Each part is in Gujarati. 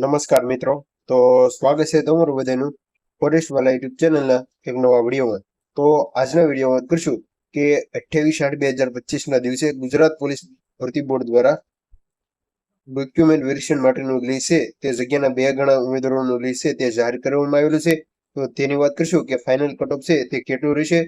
નમસ્કાર મિત્રો. તો સ્વાગત છે તમારું બધાનું ફોરેસ્ટ વાલા યુટ્યુબ ચેનલના એક નવા વિડીયોમાં. તો આજના વિડીયોમાં વાત કરશું કે 28/8/2025 ના દિવસે ગુજરાત પોલીસ ભરતી બોર્ડ દ્વારા ડોક્યુમેન્ટ વેરિફિકેશન માટેનું લિસ્ટ છે તે જગ્યાના 2 ગણા ઉમેદવારોનું લિસ્ટ છે તે જાહેર કરવામાં આવેલું છે. તો તેની વાત કરશું કે ફાઇનલ કટઓફ છે તે કેટલું રહેશે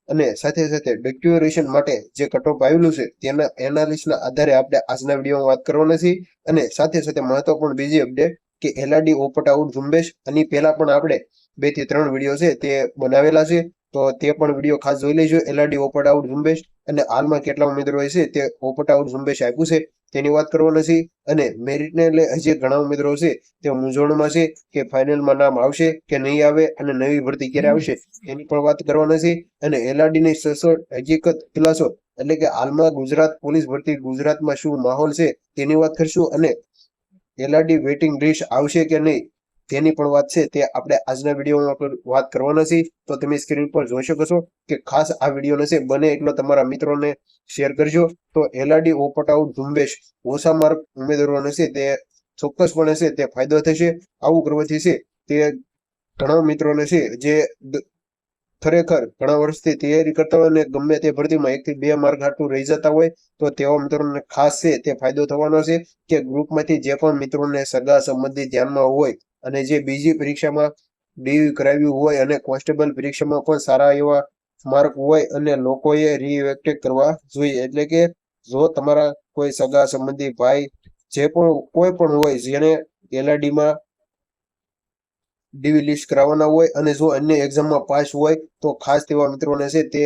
અને સાથે સાથે ડોક્યુમેન્ટેશન માટે જે કટઓફ આવેલું છે તેના એનાલિસિસના આધારે આપણે આજના વિડીયોમાં વાત કરવાના છીએ. અને સાથે સાથે મહત્વપૂર્ણ બીજી અપડેટ કે એલઆરડી ઓપટ આઉટ ઝુંબેશ આની પહેલા પણ આપણે 2 થી 3 વિડીયો છે તે બનાવેલા છે. તો તે પણ વિડીયો ખાસ જોઈ લેજો. એલઆરડી ઓપટ આઉટ ઝુંબેશ અને હાલમાં કેટલા ઉમેદવારો છે તે ઓપટ આઉટ ઝુંબેશ આપ્યું છે તેની વાત કરવાની છે. અને મેરિટને લઈ હજી ઘણા ઉમેદવારો છે તે મૂંઝવણમાં છે કે ફાઇનલમાં નામ આવશે કે નહીં આવે અને નવી ભરતી ક્યારે આવશે એની પણ વાત કરવાની છે. અને એલઆરડી ની સચોટ હકીકત ખુલાસો એટલે કે હાલમાં ગુજરાત પોલીસ ભરતી ગુજરાતમાં શું માહોલ છે તેની વાત કરશું. અને એલઆરડી વેઇટિંગ લિસ્ટ આવશે કે નહીં તેની પણ વાત છે તે આપણે આજના વિડીયોમાં વાત કરવાના છે. તો તમે સ્ક્રીન પર જોઈ શકો છો કે ખાસ આ વિડીયોને છે બને એટલો તમારા મિત્રોને શેર કરજો. તો એલઆરડી ઓપટ આઉટ ઝુંબેશ ઓછા માર્ક ઉમેદવારોને છે તે ચોક્કસપણે છે તે ફાયદો થશે. આવું કરવાથી છે તે ઘણા મિત્રોને છે જે ખરેખર ઘણા વર્ષથી તૈયારી કરતા હોય અને ગમે તે ભરતીમાં 1 થી 2 માર્ક હાટું રહી જતા હોય તો તેવા મિત્રોને ખાસ છે તે ફાયદો થવાનો છે કે ગ્રુપમાંથી જે પણ મિત્રોને સગા સંબંધી ધ્યાનમાં હોય અને જે બીજી પરીક્ષામાં ડીવી કરાવ્યું હોય અને કોન્સ્ટેબલ પરીક્ષામાં પણ સારા એવા માર્ક હોય અને લોકોએ રીએક્ટિવ કરવા જોઈએ. એટલે કે જો તમારા કોઈ સગા સંબંધી ભાઈ જે પણ કોઈ પણ હોય જેને એલઆરડીમાં ડીવી લિસ્ટ કરાવવાના હોય અને જો અન્ય એક્ઝામમાં પાસ હોય તો ખાસ તેવા મિત્રોને છે તે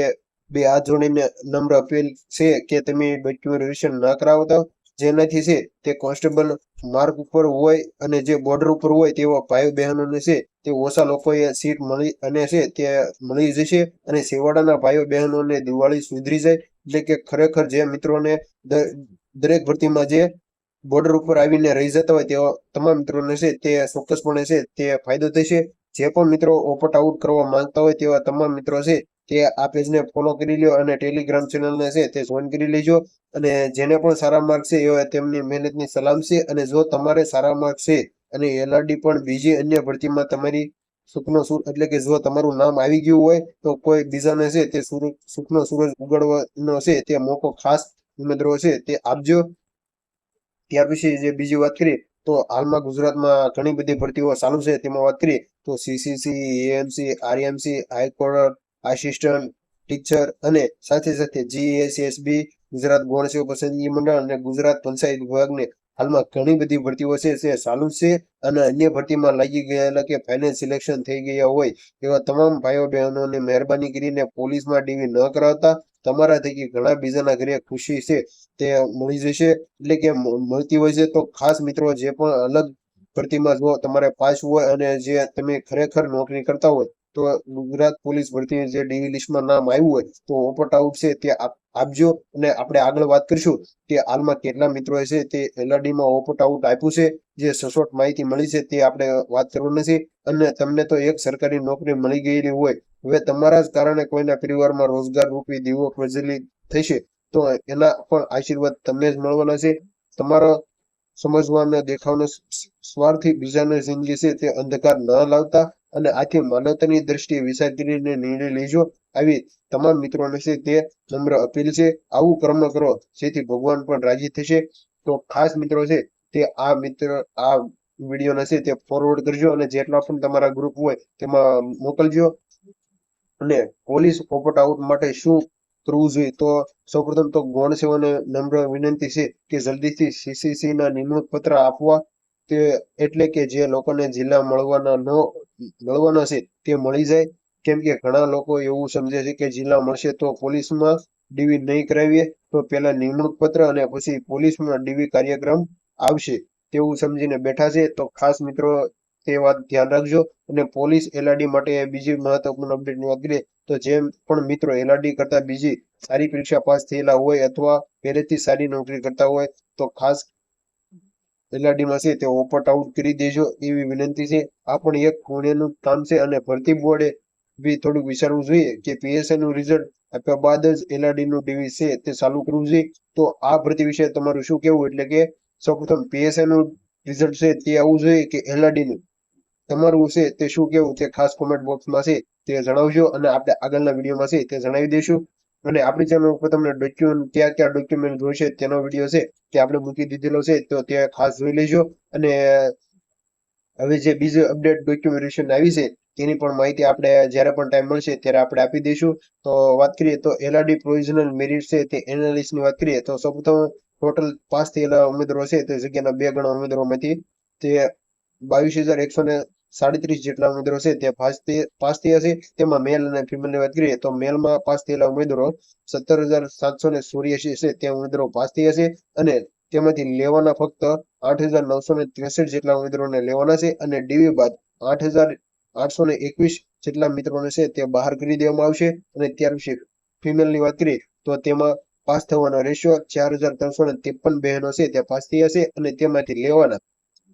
2 હાથ જોડીને નમ્ર અપીલ છે કે તમે ડોક્યુમેન્ટેશન ન કરાવતા જેનાથી છે તે કોન્સ્ટેબલ માર્ક ઉપર હોય અને જે બોર્ડર ઉપર હોય તેવા ભાઈ બહેનોને છે તે ઓછા લોકોએ સીટ મળી અને છે તે મળી જશે. અને છેવાડાના ભાઈઓ બહેનોને દિવાળી સુધરી જાય. એટલે કે ખરેખર જે મિત્રોને દરેક ભરતીમાં જે બોર્ડર ઉપર આવીને રહી જતા હોય તેવા તમામ મિત્રોને છે તે ચોક્કસપણે છે તે ફાયદો થશે. જે પણ મિત્રો ઓપટ આઉટ કરવા માંગતા હોય તેવા તમામ મિત્રો છે તે આ પેજને ફોલો કરી લ્યો અને ટેલિગ્રામ ચેનલને છે તે જોઈન કરી લેજો. અને જેને પણ સારા માર્ક છે એ તેમની મહેનતની સલામ છે. અને જો તમારે સારા માર્ક છે અને એલઆરડી પણ બીજી અન્ય ભરતીમાં તમારી સુખનો સૂર એટલે કે જો તમારું નામ આવી ગયું હોય તો કોઈ બીજાને છે તે સુખનો સૂરજ ઉગાડવાનો છે તે મોકો ખાસ ઉમેદવારો છે તે આપજો. ત્યાર પછી જે બીજી વાત કરીએ તો હાલમાં ગુજરાતમાં ઘણી બધી ભરતીઓ ચાલુ છે તેમાં વાત કરીએ તો CCC, AMC, RMC, high court, assistant teacher અને સાથે સાથે જીએસએસબી, ગુજરાત ગૌણ સેવક પસંદગી મંડળ અને ગુજરાત પંચાયત વિભાગને હાલમાં ઘણી બધી ભરતીઓ છે તે ચાલુ છે. અને અન્ય ભરતીમાં લાગી ગયેલા કે ફાઇનલ સિલેક્શન થઈ ગયા હોય એવા તમામ ભાઈઓ બહેનોને મહેરબાની કરીને પોલીસમાં ડીવી ન કરાવતા. તમારા થકી ઘણા બીજાના ઘરે ખુશી છે તે મળી જશે. એટલે કે મળતી હોય છે તો ખાસ મિત્રો જે પણ અલગ ભરતીમાં જો તમારે પાસ હોય અને જે તમે ખરેખર નોકરી કરતા હોય તો ગુજરાત પોલીસ ભરતી જે ડીવી લિસ્ટમાં નામ આવ્યું હોય તો ઓપટ આઉટ છે તે આપજો. અને આપણે આગળ વાત કરીશું કે હાલમાં કેટલા મિત્રો છે તે એલઆરડીમાં ઓપટ આઉટ આપ્યું છે. જે સચોટ માહિતી મળી છે તે આપણે વાત કરવાની છે. અને તમને તો એક સરકારી નોકરી મળી ગયેલી હોય હવે તમારા જ કારણે કોઈના પરિવારમાં રોજગાર રૂપી દીવો પ્રજ્વલિત થશે તો એના પણ આશીર્વાદ તમને જ મળવાના છે. તમારા સમજવાના દેખાવનો સ્વાર્થી બીજાની જિંદગી છે તે અંધકાર ન લાવતા અને આથી માનવતાની દ્રષ્ટિએ વિચાર કરીને નિર્ણય લેજો. આવી તમામ મિત્રોને છે તે નમ્ર અપીલ છે. આવું કર્મ કરો જેથી ભગવાન પણ રાજી થશે. તો ખાસ મિત્રો છે તે આ વિડીયોને છે તે ફોરવર્ડ કરજો અને જેટલા પણ તમારા ગ્રુપ હોય તેમાં મોકલજો. અને પોલીસ ઓપટ આઉટ માટે શું કરવું જોઈએ તો સૌપ્રથમ તો ગૌણ સેવાને નમ્ર વિનંતી છે કે જલ્દીથી સીસીસી ના નિમણૂક પત્ર આપવા તે એટલે કે જે લોકોને જિલ્લા મળવાના છે તે મળી જાય. કેમ કે ઘણા લોકો એવું સમજે છે કે જિલ્લા મળશે તો પોલીસમાં ડીવી નહીં કરાવીએ તો પેલા નિમણૂક પત્ર અને પછી પોલીસમાં ડીવી કાર્યક્રમ આવશે તેવું સમજીને બેઠા છે. તો ખાસ મિત્રો તે વાત ધ્યાન રાખજો. અને પોલીસ એલઆરડી માટે બીજી મહત્વપૂર્ણ અપડેટની વાત કરીએ તો જેમ પણ મિત્રો એલઆરડી કરતા બીજી સારી પરીક્ષા પાસ થયેલા હોય અથવા પહેલેથી સારી નોકરી કરતા હોય તો ખાસ એલઆરડીમાં છે તે ઓપટ આઉટ કરી દેજો એવી વિનંતી છે. આ પણ એક પુણ્યનું કામ છે અને ભરતી બોર્ડે બી થોડુંક વિચારવું જોઈએ કે પીએસઆઈ નું રિઝલ્ટ આપ્યા બાદ જ એલઆરડી નું ડીવી છે તે ચાલુ કરવું જોઈએ. તો આ ભરતી વિશે તમારું શું કેવું એટલે કે સૌપ્રથમ પીએસઆઈ નું રિઝલ્ટ છે તે આવવું જોઈએ કે એલઆરડી નું તમારું છે તે શું કેવું તે ખાસ કોમેન્ટ બોક્સમાં છે તે જણાવજો અને આપણે આગળના વિડીયોમાં છે તે જણાવી દઈશું. અને આપણી ચેનલ ઉપર તમને ડોક્યુમેન્ટ કયા ડોક્યુમેન્ટ જોઈશે તેનો વિડીયો છે તે આપણે મૂકી દીધેલો છે, તો તે ખાસ જોઈ લેજો. અને હવે જે બીજું અપડેટ ડોક્યુમેન્ટેશન આવી છે તેની પણ માહિતી આપણે જ્યારે પણ ટાઈમ મળશે ત્યારે આપણે આપી દઈશું. તો વાત કરીએ તો એલઆરડી પ્રોવિઝનલ મેરિટ છે તે એનાલિસ્ટની વાત કરીએ તો સૌપ્રથમ ટોટલ પાસ થયેલા ઉમેદવારો છે તે જગ્યાના 2 ગણા ઉમેદવારોમાંથી તે 22,137 જેટલા ઉમેદવારો છે તે પાસ થયા છે. તેમાં મેલ અને ફિમેલની વાત કરીએ તો મેલમાં પાસ થયેલા ઉમેદવારો 17,784 છે તે ઉમેદવારો પાસ થયા છે. અને તેમાંથી લેવાના ફક્ત 8,963 જેટલા ઉમેદવારોને લેવાના છે. અને ડીવી બાદ 8,821 જેટલા મિત્રોને છે તે બહાર કરી દેવામાં આવશે. અને ત્યાર પછી ફિમેલની વાત કરીએ તો તેમાં પાસ થવાનો રેશિયો 4,353 બહેનો છે તે પાસ થયા છે. અને તેમાંથી લેવાના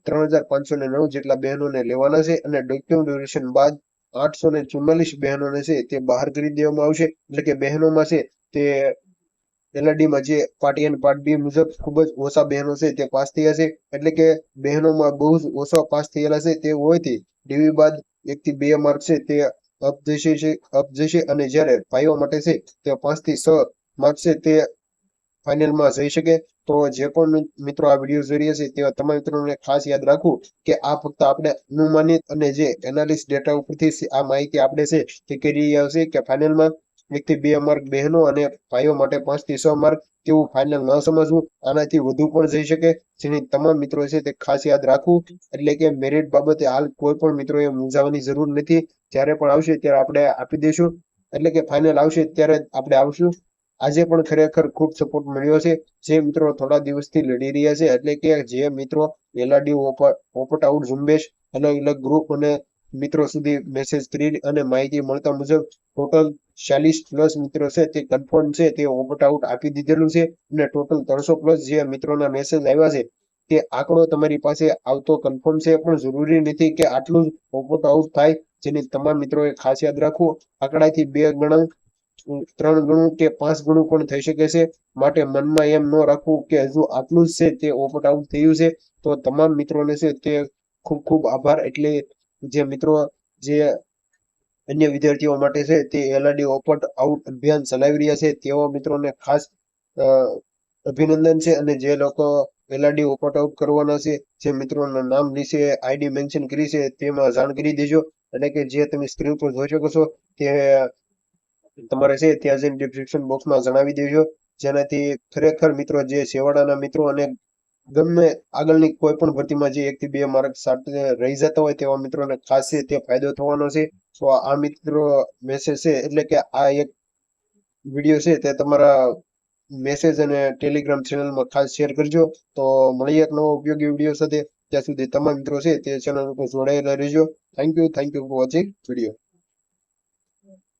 3,509 જેટલા બહેનોને લેવાના છે. અને ડોક્યુમેન્ટેશન બાદ 844 બહેનોને છે તે બહાર કરી દેવામાં આવશે. એટલે કે બહેનોમાં છે તે એલઆરડીમાં જે પાર્ટ એ અને પાર્ટ બી મુજબ ખૂબ જ ઓછા બહેનો છે તે પાસ થયા છે. એટલે કે બહેનોમાં બહુ જ ઓછા પાસ થયેલા છે તે હોવાથી ડીવી બાદ 1 થી 2 માર્ક છે તે અપ જશે. અને જ્યારે ભાઈઓ માટે છે તે 5 થી 6 માર્ક છે તે ફાઇનલમાં જઈ શકે. તો જે પણ મિત્રો આ વિડીયો જોઈ રહ્યા છે તેવા તમામ મિત્રોને ખાસ યાદ રાખવું કે આ ફક્ત આપણે અનુમાનિત અને જે એનાલિસ્ટ ડેટા ઉપરથી આ માહિતી આપણે છે તે કરી રહ્યા છે કે ફાઇનલમાં 1 થી 2 માર્ક બહેનો અને ભાઈઓ માટે 5 થી 6 માર્ક તેવું ફાઇનલ ન સમજવું. આનાથી વધુ પણ જઈ શકે, જેની તમામ મિત્રો છે તે ખાસ યાદ રાખવું. એટલે કે મેરિટ બાબતે હાલ કોઈ પણ મિત્રોએ મૂંઝાવાની જરૂર નથી. જ્યારે પણ આવશે ત્યારે આપણે આપી દઈશું. એટલે કે ફાઇનલ આવશે ત્યારે આપણે આવશું. આજે પણ ખરેખર ખૂબ સપોર્ટ મળ્યો છે. જે મિત્રો થોડા દિવસથી લડી રહ્યા છે, એટલે કે જે મિત્રો એલઆરડી ઓપટ આઉટ ઝુંબેશ અલગ અલગ ગ્રુપ અને મિત્રો સુધી મેસેજ કરી અને માહિતી મળતા મુજબ ટોટલ 40+ મિત્રો છે તે કન્ફર્મ છે તે ઓપટ આઉટ આપી દીધેલું છે. અને ટોટલ 300+ જે મિત્રોના મેસેજ આવ્યા છે તે આંકડો તમારી પાસે આવતો કન્ફર્મ છે, પણ જરૂરી નથી કે આટલું જ ઓપટ આઉટ થાય. જેની તમામ મિત્રોએ ખાસ યાદ રાખવું. આંકડાથી 2 ગણા 3 ગણું કે 5 ગણું પણ થઈ શકે છે. માટે મનમાં એમ ન રાખવું કે હજુ આટલું જ છે તે ઓપટ આઉટ થયું છે. તો તમામ મિત્રોને છે તે ખૂબ ખૂબ આભાર. એટલે જે મિત્રો જે અન્ય વિદ્યાર્થીઓ માટે છે તે એલઆરડી ઓપટ આઉટ અભિયાન ચલાવી રહ્યા છે તેવા મિત્રોને ખાસ અભિનંદન છે. અને જે લોકો એલઆરડી ઓપટ આઉટ કરવાના છે, જે મિત્રોના નામ નીચે આઈડી મેન્શન કરી છે તેમાં જાણ કરી દેજો. એટલે કે જે તમે સ્ક્રીન પર જોઈ શકો છો તે તમારે છે ત્યાં જઈને ડિસ્ક્રિપ્શન બોક્સમાં જણાવી દેજો. જેનાથી ખરેખર મિત્રો જે છેવાડાના મિત્રો અને ગમે આગળની કોઈ પણ ભરતીમાં જે 1 થી 2 માર્ક સાથે રહી જતા હોય તેવા મિત્રોને ખાસ છે તે ફાયદો થવાનો છે. તો આ મિત્રો મેસેજ છે એટલે કે આ એક વિડીયો છે તે તમારા મેસેજ અને ટેલિગ્રામ ચેનલમાં ખાસ શેર કરજો. તો મળીએ એક નવો ઉપયોગી વિડીયો સાથે. ત્યાં સુધી તમામ મિત્રો છે તે ચેનલ ઉપર જોડાયેલા રહેજો. Thank you for watching video.